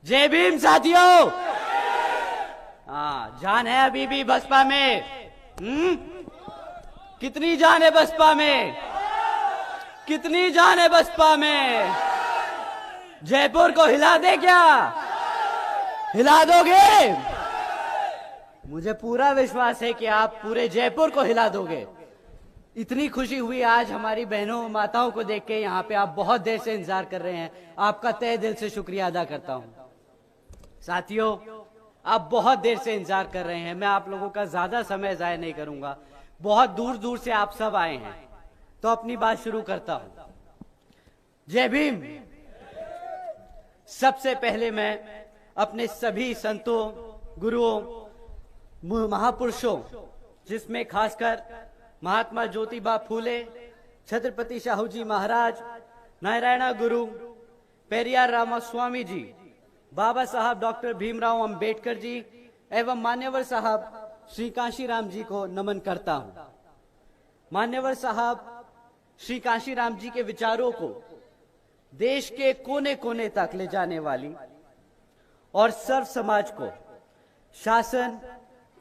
जय भीम साथियों। हाँ, जान है अभी भी बसपा में? कितनी जान है बसपा में? कितनी जान है बसपा में? जयपुर को हिला दे क्या? हिला दोगे? मुझे पूरा विश्वास है कि आप पूरे जयपुर को हिला दोगे। इतनी खुशी हुई आज हमारी बहनों माताओं को देख के। यहाँ पे आप बहुत देर से इंतजार कर रहे हैं, आपका तहे दिल से शुक्रिया अदा करता हूँ। साथियों, आप बहुत देर से इंतजार कर रहे हैं, मैं आप लोगों का ज्यादा समय जाया नहीं करूंगा। बहुत दूर दूर से आप सब आए हैं, तो अपनी बात शुरू करता हूं। जय भीम। सबसे पहले मैं अपने सभी संतों, गुरुओं, महापुरुषों, जिसमें खासकर महात्मा ज्योतिबा फूले, छत्रपति शाहू जी महाराज, नारायण गुरु, पेरियार रामास्वामी जी, बाबा साहब डॉक्टर भीमराव अंबेडकर जी एवं मान्यवर साहब श्री कांशीराम जी को नमन करता हूं। मान्यवर साहब श्री कांशीराम जी के विचारों को देश के कोने कोने तक ले जाने वाली और सर्व समाज को शासन,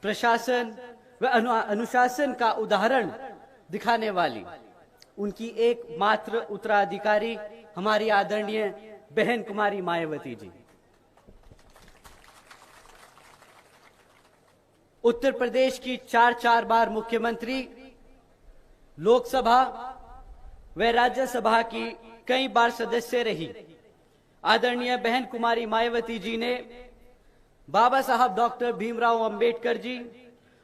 प्रशासन व अनुशासन का उदाहरण दिखाने वाली उनकी एकमात्र उत्तराधिकारी हमारी आदरणीय बहन कुमारी मायावती जी। उत्तर प्रदेश की चार बार मुख्यमंत्री, लोकसभा व राज्यसभा की कई बार सदस्य रही आदरणीय बहन कुमारी मायावती जी ने बाबा साहब डॉक्टर भीमराव अंबेडकर जी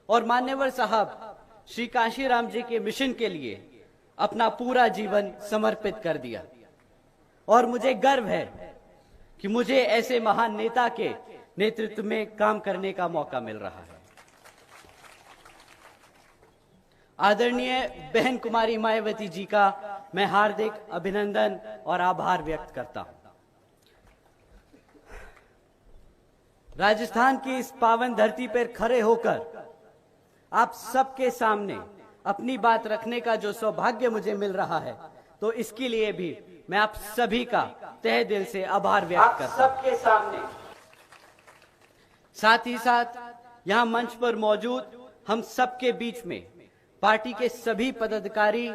और मान्यवर साहब श्री कांशीराम जी के मिशन के लिए अपना पूरा जीवन समर्पित कर दिया। और मुझे गर्व है कि मुझे ऐसे महान नेता के नेतृत्व में काम करने का मौका मिल रहा है। आदरणीय बहन कुमारी मायावती जी का मैं हार्दिक अभिनंदन और आभार व्यक्त करता हूं। राजस्थान की इस पावन धरती पर खड़े होकर आप सबके सामने अपनी बात रखने का जो सौभाग्य मुझे मिल रहा है, तो इसके लिए भी मैं आप सभी का तहे दिल से आभार व्यक्त करता हूं। सबके सामने, साथ ही साथ यहां मंच पर मौजूद हम सबके बीच में पार्टी के सभी पदाधिकारी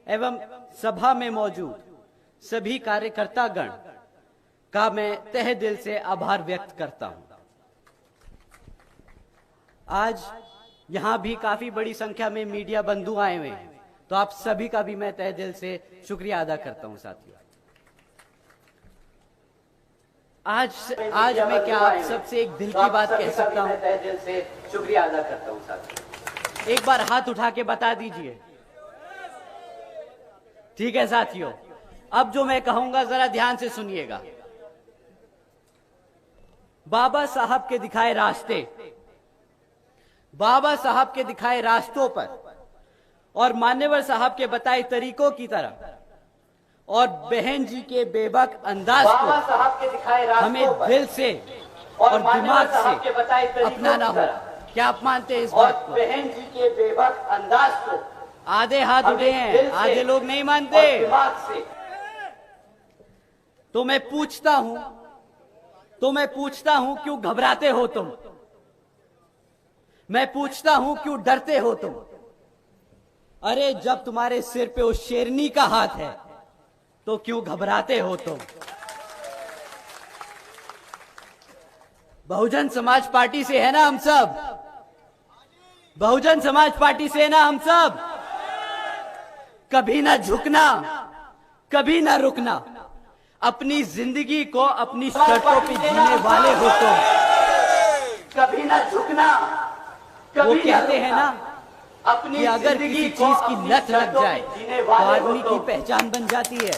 एवं सभा में मौजूद सभी कार्यकर्तागण का मैं तहे दिल से आभार व्यक्त करता हूं। आज यहां भी काफी बड़ी संख्या में मीडिया बंधु आए हुए हैं, तो आप सभी का भी मैं तहे दिल से शुक्रिया अदा करता हूं। साथियों, आज मैं क्या आप सबसे एक दिल की बात कह सकता हूं? तहे दिल से शुक्रिया अदा करता हूं। साथियों, एक बार हाथ उठा के बता दीजिए। ठीक है साथियों, अब जो मैं कहूंगा जरा ध्यान से सुनिएगा। बाबा साहब के दिखाए रास्ते, बाबा साहब के दिखाए रास्तों पर और मान्यवर साहब के बताए तरीकों की तरह और बहन जी के बेबाक अंदाज को साहब के दिखाए हमें दिल से और दिमाग से अपनाना होगा। क्या आप मानते हैं इस बात को? बहन जी के बेबाक अंदाज को आधे हाथ उठे हैं, आधे लोग नहीं मानते। तो मैं पूछता हूं क्यों घबराते हो तुम? मैं पूछता हूं क्यों डरते हो तुम? अरे जब तुम्हारे सिर पे उस शेरनी का हाथ है तो क्यों घबराते हो तुम? बहुजन समाज पार्टी से है ना हम सब? बहुजन समाज पार्टी से है ना हम सब? कभी ना झुकना, कभी ना रुकना, अपनी जिंदगी को अपनी शर्तों पे जीने वाले हो तुम। कभी ना झुकना, वो कहते हैं ना कि अगर किसी चीज की लत लग जाए तो आदमी की पहचान बन जाती है।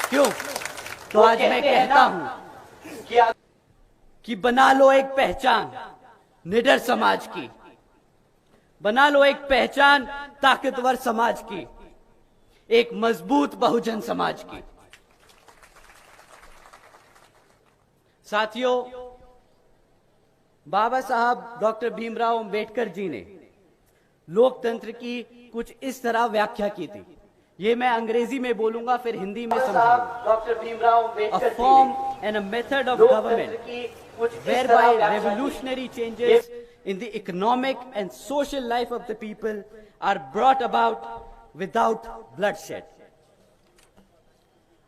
क्यों? तो आज मैं कहता हूं कि बना लो एक पहचान निडर समाज की, बना लो एक पहचान ताकतवर समाज की, एक मजबूत बहुजन समाज की। साथियों, बाबा साहब डॉक्टर भीमराव अंबेडकर जी ने लोकतंत्र की कुछ इस तरह व्याख्या की थी। ये मैं अंग्रेजी में बोलूंगा, फिर हिंदी में समझाऊंगा। Doctor Bhimrao Ambedkar, a form and a method of government whereby revolutionary changes in the economic and social life of the people are brought about without bloodshed.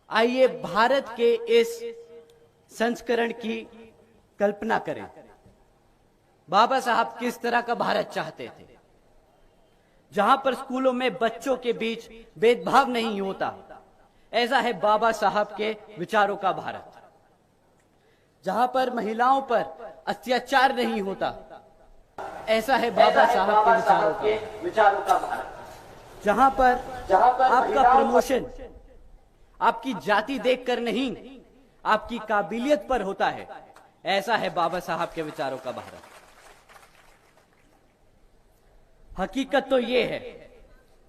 आइए भारत के इस संस्करण की कल्पना करें। बाबा साहब किस तरह का भारत चाहते थे, जहां पर स्कूलों में बच्चों के बीच भेदभाव नहीं होता। ऐसा है बाबा साहब के विचारों का भारत, जहां पर महिलाओं पर अत्याचार नहीं होता। ऐसा है बाबा साहब के विचारों का भारत, जहां पर आपका प्रमोशन आपकी जाति देखकर नहीं, आपकी काबिलियत पर होता है। ऐसा है बाबा साहब के विचारों का भारत। हकीकत तो यह है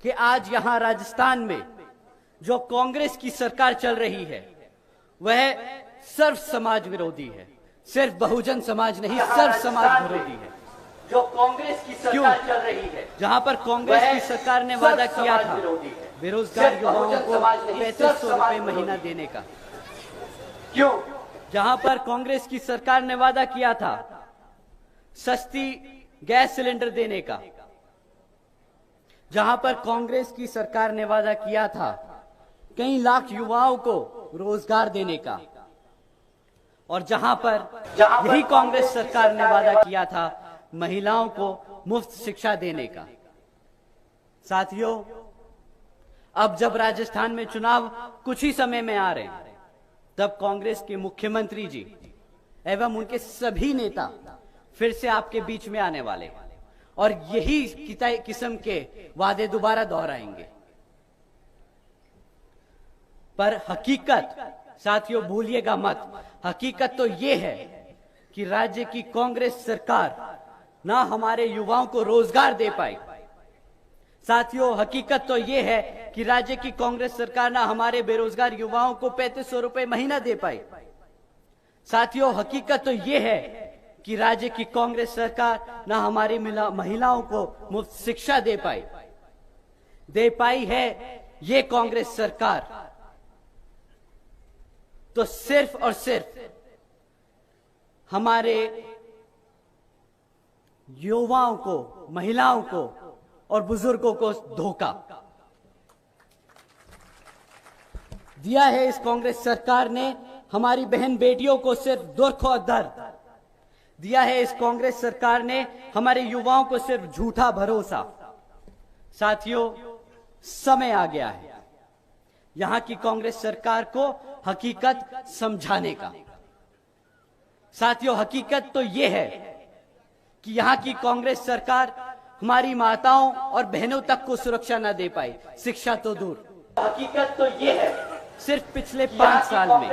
कि आज यहां राजस्थान में जो कांग्रेस की सरकार चल रही है वह सर्व समाज विरोधी है। सिर्फ बहुजन समाज नहीं, सर्व समाज विरोधी है। जो कांग्रेस की सरकार चल रही है, जहां पर कांग्रेस की सरकार ने वादा किया था बेरोजगार युवाओं को 3500 रुपए महीना देने का, क्यों? जहां पर कांग्रेस की सरकार ने वादा किया था सस्ती गैस सिलेंडर देने का, जहां पर कांग्रेस की सरकार ने वादा किया था कई लाख युवाओं को रोजगार देने का, और जहां पर यही कांग्रेस सरकार ने वादा किया था महिलाओं को मुफ्त शिक्षा देने का। साथियों, अब जब राजस्थान में चुनाव कुछ ही समय में आ रहे हैं, तब कांग्रेस के मुख्यमंत्री जी एवं उनके सभी नेता फिर से आपके बीच में आने वाले हैं और यही किस्म के वादे दोबारा दोहराएंगे। पर हकीकत, साथियों भूलिएगा मत, हकीकत तो यह है कि राज्य की कांग्रेस सरकार ना हमारे युवाओं को रोजगार दे पाई। साथियों, हकीकत तो यह है कि राज्य की कांग्रेस सरकार ना हमारे बेरोजगार युवाओं को 3500 रुपए महीना दे पाई। साथियों, हकीकत तो यह है कि राज्य की कांग्रेस सरकार ना हमारी महिलाओं को मुफ्त शिक्षा दे पाई है ये कांग्रेस सरकार तो सिर्फ और सिर्फ हमारे युवाओं को, महिलाओं को और बुजुर्गों को धोखा दिया है। इस कांग्रेस सरकार ने हमारी बहन बेटियों को सिर्फ दुख और दर्द दिया है। इस कांग्रेस सरकार ने हमारे युवाओं को सिर्फ झूठा भरोसा। साथियों, समय आ गया है यहां की कांग्रेस सरकार को हकीकत समझाने का। साथियों, हकीकत तो यह है कि यहां की कांग्रेस सरकार हमारी माताओं और बहनों तक को सुरक्षा न दे पाई, शिक्षा तो दूर। हकीकत तो यह है सिर्फ पिछले 5 साल में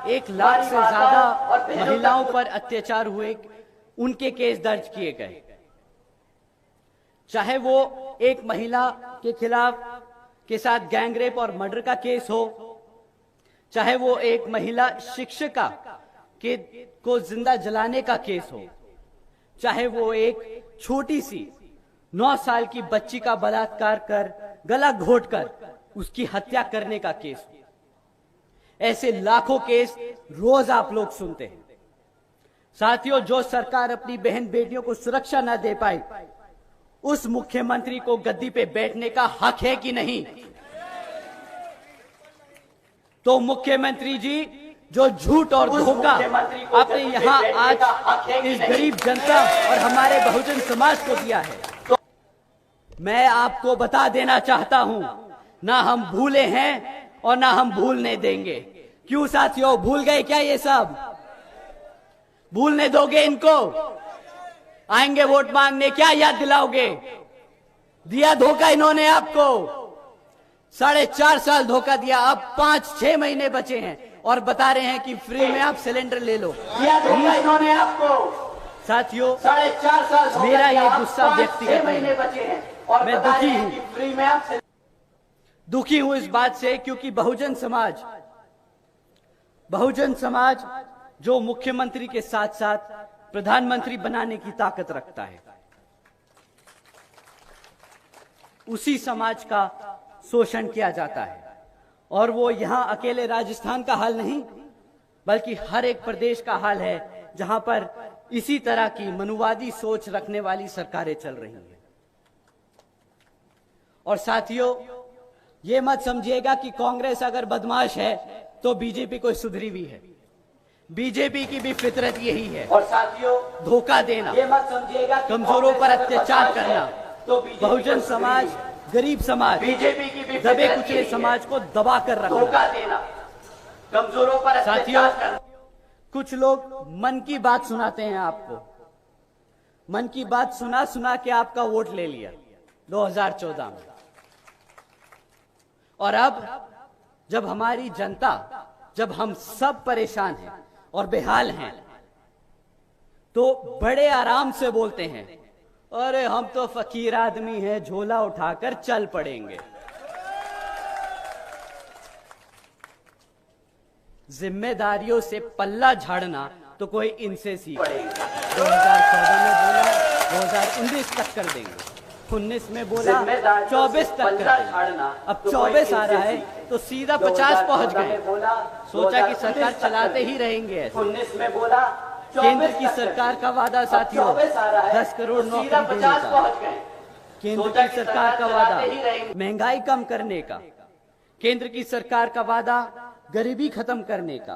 1 लाख से ज्यादा महिलाओं पर अत्याचार हुए, उनके केस दर्ज किए गए। चाहे वो एक महिला के खिलाफ के साथ गैंगरेप और मर्डर का केस हो, चाहे वो एक महिला शिक्षिका को जिंदा जलाने का केस हो, चाहे वो एक छोटी सी 9 साल की बच्ची का बलात्कार कर गला घोटकर उसकी हत्या करने का केस हो। ऐसे लाखों केस रोज आप लोग सुनते हैं। साथियों, जो सरकार अपनी बहन बेटियों को सुरक्षा न दे पाई, उस मुख्यमंत्री को गद्दी पे बैठने का हक है कि नहीं? तो मुख्यमंत्री जी, जो झूठ और धोखा आपने यहां आज इस गरीब जनता और हमारे बहुजन समाज को दिया है, तो मैं आपको बता देना चाहता हूं, ना हम भूले हैं और ना हम भूलने देंगे। क्यों साथियों, भूल गए क्या? ये सब भूलने दोगे इनको? आएंगे वोट मांगने, क्या याद दिलाओगे? दिया धोखा इन्होंने आपको, 4.5 साल धोखा दिया। अब 5-6 महीने बचे हैं और बता रहे हैं कि फ्री में आप सिलेंडर ले लो। दिया धोखा इन्होंने आपको। साथियों, 4.5 साल मेरा ये गुस्सा व्यक्तिगत महीने बचे हैं और मैं दुखी हूं, फ्री में आप दुखी हूं इस बात से, क्योंकि बहुजन समाज जो मुख्यमंत्री के साथ साथ प्रधानमंत्री बनाने की ताकत रखता है, उसी समाज का शोषण किया जाता है। और वो यहां अकेले राजस्थान का हाल नहीं, बल्कि हर एक प्रदेश का हाल है जहां पर इसी तरह की मनुवादी सोच रखने वाली सरकारें चल रही हैं। और साथियों, ये मत समझिएगा कि कांग्रेस अगर बदमाश है तो बीजेपी कोई सुधरी हुई है। बीजेपी की भी फितरत यही है। और साथियों, धोखा देना, ये मत समझिएगा, कमजोरों पर अत्याचार करना, तो बहुजन समाज, गरीब समाज, बीजेपी की भी दबे कुचले समाज को दबा कर रखना, धोखा देना, कमजोरों पर। साथियों, कुछ लोग मन की बात सुनाते हैं आपको। मन की बात सुना सुना के आपका वोट ले लिया 2014 में, और अब जब हमारी जनता, जब हम सब परेशान हैं और बेहाल हैं, तो बड़े आराम से बोलते हैं, अरे हम तो फकीर आदमी हैं, झोला उठाकर चल पड़ेंगे। जिम्मेदारियों से पल्ला झाड़ना तो कोई इनसे सीख। 2014 में बोला 2019 तक कर देंगे, 19 में बोला 24 तक कर देंगे, अब 24 आ रहा है तो सीधा 50 पहुंच गए। सोचा कि सरकार चलाते ही रहेंगे। 19 में बोला केंद्र की सरकार का वादा साथियों 10 करोड़ नौकरी देने का, केंद्र की सरकार का वादा महंगाई कम करने का, केंद्र की सरकार का वादा गरीबी खत्म करने का।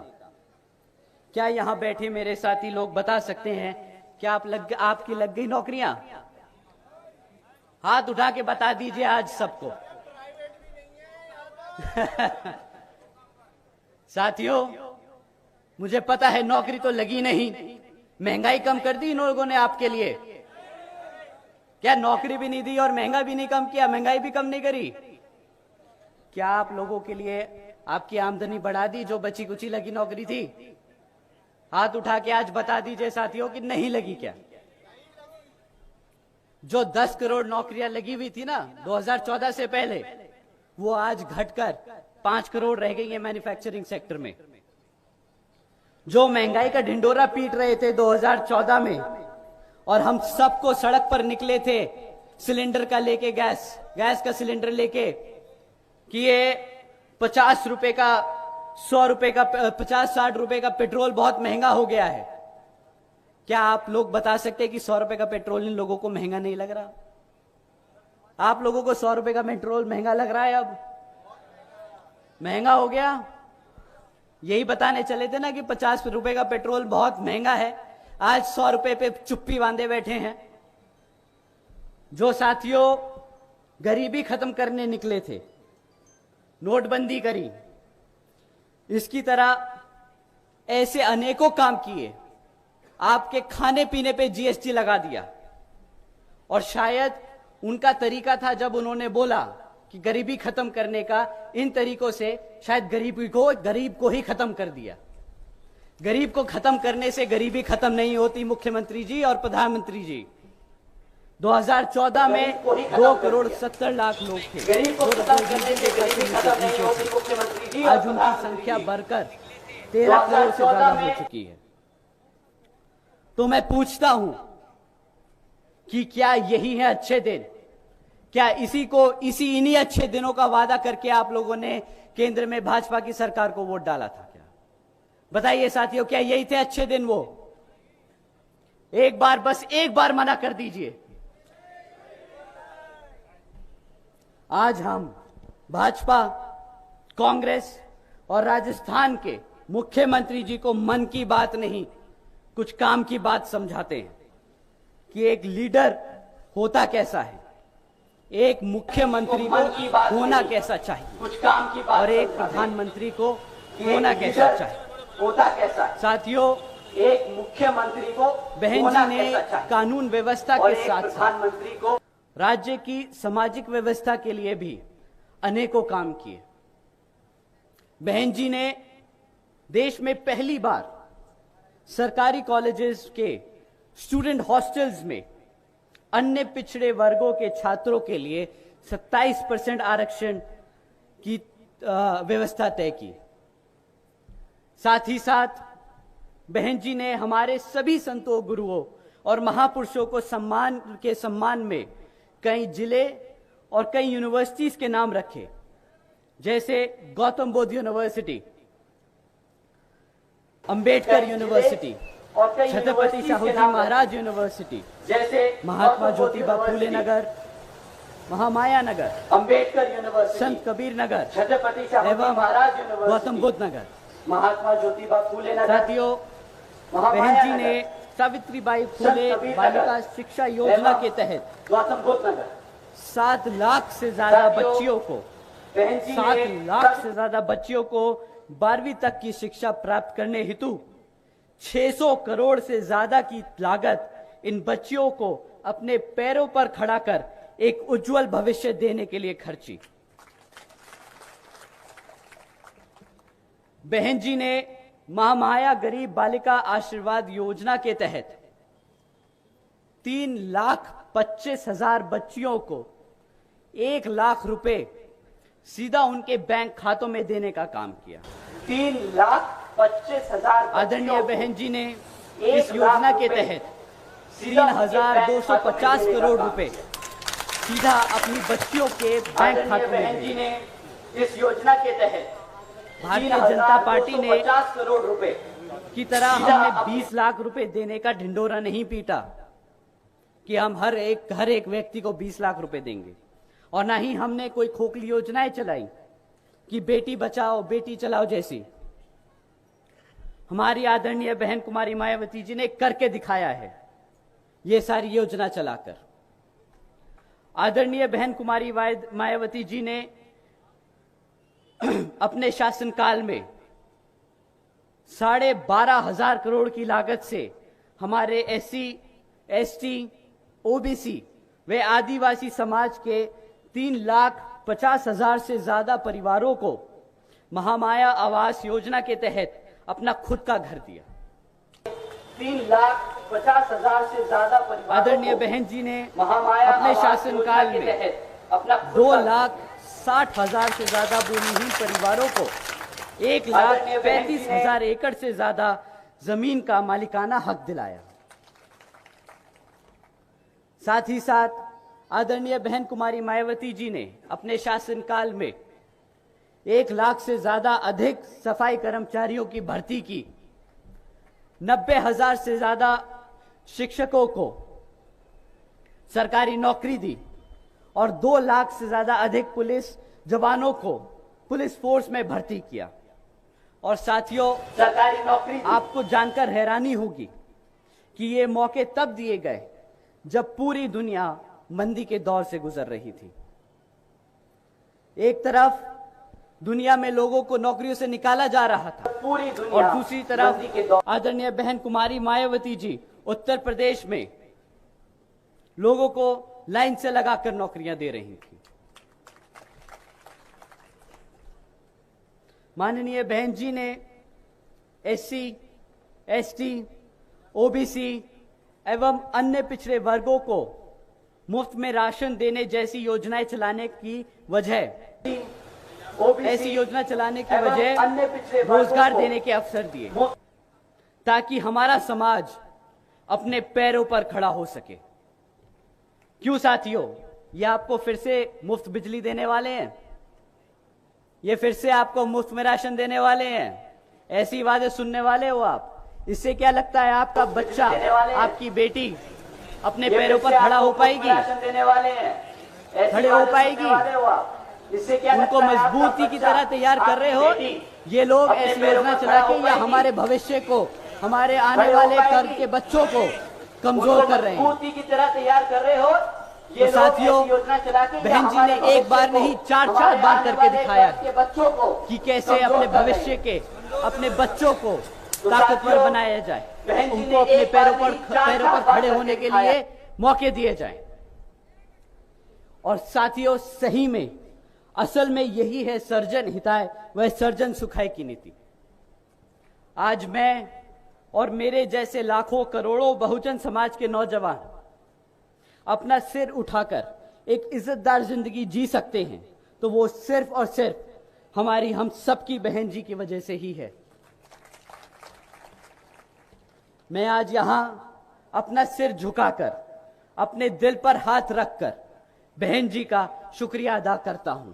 क्या यहां बैठे मेरे साथी लोग बता सकते हैं क्या आपकी लग गई नौकरियां? हाथ उठा के बता दीजिए आज सबको। साथियों, मुझे पता है नौकरी तो लगी नहीं, महंगाई कम कर दी इन लोगों ने आपके लिए। क्या नौकरी भी नहीं दी और महंगा भी नहीं कम किया, महंगाई भी कम नहीं करी? क्या आप लोगों के लिए आपकी आमदनी बढ़ा दी जो बची कुची लगी नौकरी थी? हाथ उठा के आज बता दीजिए साथियों कि नहीं लगी क्या? जो 10 करोड़ नौकरियां लगी हुई थी ना 2014 से पहले, वो आज घटकर 5 करोड़ रह गई है मैन्युफैक्चरिंग सेक्टर में। जो महंगाई का ढिंडोरा पीट रहे थे 2014 में, और हम सबको सड़क पर निकले थे सिलेंडर का लेके, गैस का सिलेंडर लेके, कि ये 50 रुपए का, 100 रुपए का, 50-60 रुपए का पेट्रोल बहुत महंगा हो गया है। क्या आप लोग बता सकते हैं कि 100 रुपए का पेट्रोल इन लोगों को महंगा नहीं लग रहा? आप लोगों को 100 रुपए का पेट्रोल महंगा लग रहा है? अब महंगा हो गया। यही बताने चले थे ना कि 50 रुपए का पेट्रोल बहुत महंगा है, आज 100 रुपए पे चुप्पी बांधे बैठे हैं। जो साथियों गरीबी खत्म करने निकले थे, नोटबंदी करी, इसकी तरह ऐसे अनेकों काम किए, आपके खाने पीने पे जीएसटी लगा दिया। और शायद उनका तरीका था, जब उन्होंने बोला कि गरीबी खत्म करने का, इन तरीकों से शायद गरीब को ही खत्म कर दिया। गरीब को खत्म करने से गरीबी खत्म नहीं होती मुख्यमंत्री जी और प्रधानमंत्री जी। 2014 में 2 करोड़ 70 लाख लोग थे। गरीब को खत्म करने से गरीबी खत्म नहीं होती मुख्यमंत्री जी। आज उनकी संख्या बढ़कर 13 करोड़ से ज्यादा हो चुकी है। तो मैं पूछता हूं कि क्या यही है अच्छे दिन? क्या इन्हीं अच्छे दिनों का वादा करके आप लोगों ने केंद्र में भाजपा की सरकार को वोट डाला था? क्या बताइए साथियों, क्या यही थे अच्छे दिन? वो एक बार, बस एक बार मना कर दीजिए। आज हम भाजपा, कांग्रेस और राजस्थान के मुख्यमंत्री जी को मन की बात नहीं, कुछ काम की बात समझाते हैं कि एक लीडर होता कैसा है, एक मुख्यमंत्री को होना कैसा चाहिए, कुछ काम की बात, और एक प्रधानमंत्री को होना कैसा चाहिए, होता कैसा है। साथियों, एक मुख्यमंत्री को बहन जी ने कानून व्यवस्था के साथ प्रधानमंत्री को राज्य की सामाजिक व्यवस्था के लिए भी अनेकों काम किए। बहन जी ने देश में पहली बार सरकारी कॉलेजेस के स्टूडेंट हॉस्टल्स में अन्य पिछड़े वर्गों के छात्रों के लिए 27% आरक्षण की व्यवस्था तय की। साथ ही साथ बहन जी ने हमारे सभी संतों, गुरुओं और महापुरुषों को सम्मान में कई जिले और कई यूनिवर्सिटीज के नाम रखे, जैसे गौतम बुद्ध यूनिवर्सिटी, अंबेडकर यूनिवर्सिटी, और कई छत्रपति यूनिवर्सिटीज शाहू के जी नाम महाराज यूनिवर्सिटी, जैसे महात्मा ज्योतिबा फूले नगर, महामाया नगर, अंबेडकर यूनिवर्सिटी, संत कबीर नगर छत्रपति शाहू जी एवं महाराज गौतम यूनिवर्सिटी, बुद्ध नगर। महात्मा ज्योतिबा फूले नगर, साथियों, महामाया बहन जी नगर, ने सावित्रीबाई फूले संत कबीर बालिका नगर, शिक्षा योजना एवं के तहत गौतम बुद्ध नगर। 7 लाख से ज्यादा साथियों, बच्चियों को बहन जी 7 ने लाख से ज्यादा बच्चियों को 12वीं तक की शिक्षा प्राप्त करने हेतु 600 करोड़ से ज्यादा की लागत इन बच्चियों को अपने पैरों पर खड़ा कर एक उज्जवल भविष्य देने के लिए खर्ची। बहन जी ने महामाया गरीब बालिका आशीर्वाद योजना के तहत 3,25,000 बच्चियों को 1 लाख रुपए सीधा उनके बैंक खातों में देने का काम किया। 3,25,000 आदरणीय बहन जी ने इस योजना के तहत 3,250 करोड़ रुपए सीधा अपनी बच्चियों के बैंक खातों में बहन जी दिए। ने इस योजना के तहत भारतीय जनता पार्टी ने 50 करोड़ रुपए की तरह हमने 20 लाख रुपए देने का ढिंडोरा नहीं पीटा कि हम हर एक व्यक्ति को 20 लाख रुपए देंगे, और ना ही हमने कोई खोखली योजनाएं चलाई कि बेटी बचाओ बेटी चलाओ जैसी। हमारी आदरणीय बहन कुमारी मायावती जी ने करके दिखाया है ये सारी योजना चलाकर। आदरणीय बहन कुमारी मायावती जी ने अपने शासनकाल में 12,500 करोड़ की लागत से हमारे SC, ST, OBC व आदिवासी समाज के 3,50,000 से ज्यादा परिवारों को महामाया आवास योजना के तहत अपना खुद का घर दिया। 3,50,000 से ज्यादा परिवारों आदरणीय को बहन जी ने महामाया अपने आवास शासनकाल योजना के में तहत अपना खुद का 2,60,000 से ज्यादा भूमिहीन परिवारों को आदरणीय बहन जी ने 1,35,000 एकड़ से ज्यादा जमीन का मालिकाना हक दिलाया। साथ ही साथ आदरणीय बहन कुमारी मायावती जी ने अपने शासनकाल में 1 लाख से ज्यादा अधिक सफाई कर्मचारियों की भर्ती की, 90,000 से ज्यादा शिक्षकों को सरकारी नौकरी दी और 2 लाख से ज्यादा अधिक पुलिस जवानों को पुलिस फोर्स में भर्ती किया। और साथियों, सरकारी नौकरी आपको जानकर हैरानी होगी कि ये मौके तब दिए गए जब पूरी दुनिया मंदी के दौर से गुजर रही थी। एक तरफ दुनिया में लोगों को नौकरियों से निकाला जा रहा था पूरी दुनिया और दूसरी तरफ आदरणीय बहन कुमारी मायावती जी उत्तर प्रदेश में लोगों को लाइन से लगाकर नौकरियां दे रही थी। माननीय बहन जी ने SC, ST, OBC एवं अन्य पिछड़े वर्गों को मुफ्त में राशन देने जैसी योजनाएं चलाने की वजह ऐसी योजना चलाने की वजह रोजगार देने के अवसर दिए ताकि हमारा समाज अपने पैरों पर खड़ा हो सके। क्यों साथियों, ये आपको फिर से मुफ्त बिजली देने वाले हैं, ये फिर से आपको मुफ्त में राशन देने वाले हैं, ऐसी वादे सुनने वाले हो आप? इससे क्या लगता है आपका बच्चा, आपकी बेटी अपने पैरों पर खड़ा हो पाएगी, खड़े हो पाएगी? उनको मजबूती की तरह तैयार कर रहे हो ये लोग ऐसी योजना चला के, या हमारे भविष्य को, हमारे आने वाले कल के बच्चों को कमजोर कर रहे हैं? की तरह तैयार कर रहे हो तो साथियों, बहन जी ने एक बार नहीं 4 बार करके दिखाया कि कैसे अपने भविष्य के, अपने बच्चों को ताकतवर बनाया जाए, उनको अपने पैरों पर खड़े होने के लिए मौके दिए जाए। और साथियों, सही में असल में यही है सर्जन हिताय व सर्जन सुखाय की नीति। आज मैं और मेरे जैसे लाखों करोड़ों बहुजन समाज के नौजवान अपना सिर उठाकर एक इज्जतदार जिंदगी जी सकते हैं तो वो सिर्फ और सिर्फ हमारी, हम सबकी बहन जी की वजह से ही है। मैं आज यहां अपना सिर झुकाकर, अपने दिल पर हाथ रखकर बहन जी का शुक्रिया अदा करता हूं।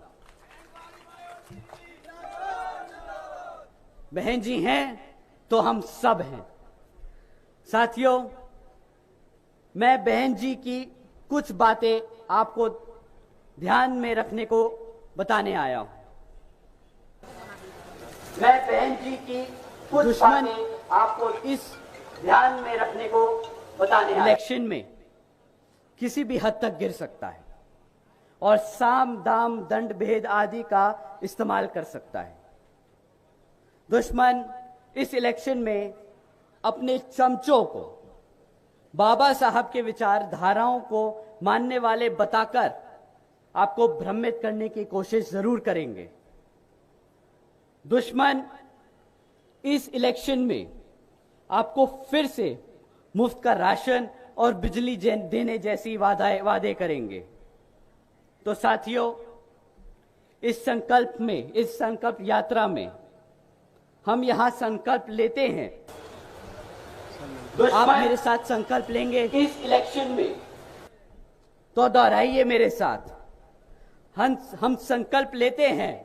बहन जी हैं तो हम सब हैं। साथियों, मैं बहन जी की कुछ बातें आपको ध्यान में रखने को बताने आया हूं। मैं बहन जी की कुछ दुश्मन बातें आपको इस ध्यान में रखने को बताने आया। इलेक्शन में किसी भी हद तक गिर सकता है और साम दाम दंड भेद आदि का इस्तेमाल कर सकता है। दुश्मन इस इलेक्शन में अपने चमचों को बाबा साहब के विचारधाराओं को मानने वाले बताकर आपको भ्रमित करने की कोशिश जरूर करेंगे। दुश्मन इस इलेक्शन में आपको फिर से मुफ्त का राशन और बिजली देने जैसी वादे करेंगे। तो साथियों, इस संकल्प यात्रा में हम यहां संकल्प लेते हैं। आप मेरे साथ संकल्प लेंगे इस इलेक्शन में तो दोहराइए मेरे साथ। हम संकल्प लेते हैं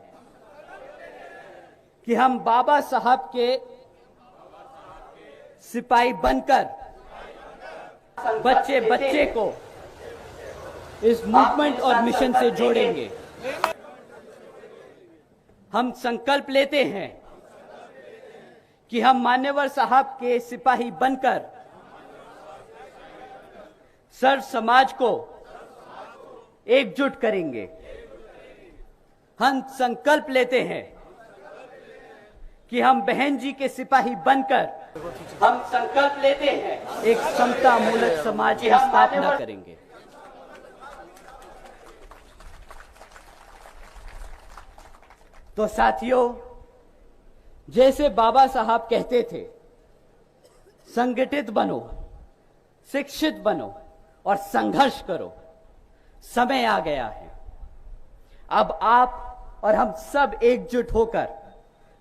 कि हम बाबा साहब के सिपाही बनकर बच्चे बच्चे को इस मूवमेंट और मिशन से जोड़ेंगे। हम संकल्प लेते हैं कि हम मान्यवर साहब के सिपाही बनकर सर्व समाज को एकजुट करेंगे। हम संकल्प लेते हैं कि हम बहन जी के सिपाही बनकर हम संकल्प लेते हैं एक समता मूलक समाज की स्थापना करेंगे। तो साथियों, जैसे बाबा साहब कहते थे, संगठित बनो, शिक्षित बनो और संघर्ष करो। समय आ गया है। अब आप और हम सब एकजुट होकर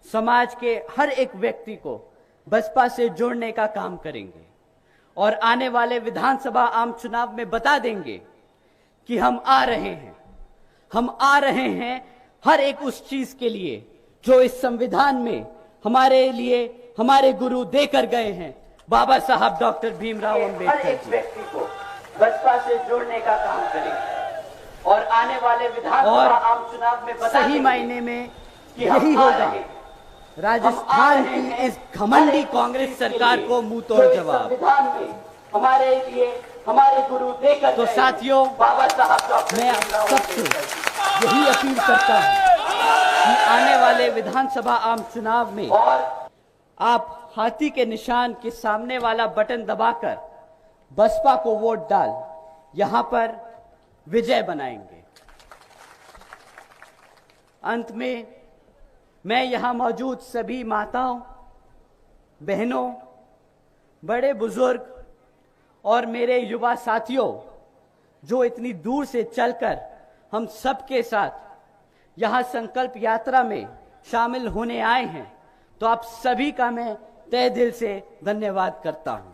समाज के हर एक व्यक्ति को बसपा से जोड़ने का काम करेंगे और आने वाले विधानसभा आम चुनाव में बता देंगे कि हम आ रहे हैं। हम आ रहे हैं हर एक उस चीज के लिए जो इस संविधान में हमारे लिए हमारे गुरु देकर गए हैं, बाबा साहब डॉक्टर भीमराव हर अंबेडकर एक जी। व्यक्ति को बसपा से जोड़ने का काम करेंगे और आने वाले विधानसभा और आम चुनाव में बता सही देंगे मायने में कि हम यही आ होगा रहे हैं। राजस्थान की इस घमंडी कांग्रेस सरकार को मुंह तोड़ जवाब। संविधान में हमारे लिए हमारे गुरु देकर तो गए साथियों, बाबा साहब डॉक्टर मैं आप भीमराव सबसे अम्बेडकर यही अपील करता हूं कि आने वाले विधानसभा आम चुनाव में और आप हाथी के निशान के सामने वाला बटन दबाकर बसपा को वोट डाल यहां पर विजय बनाएंगे। अंत में मैं यहां मौजूद सभी माताओं, बहनों, बड़े बुजुर्ग और मेरे युवा साथियों जो इतनी दूर से चलकर हम सबके साथ यहां संकल्प यात्रा में शामिल होने आए हैं, तो आप सभी का मैं तहे दिल से धन्यवाद करता हूं।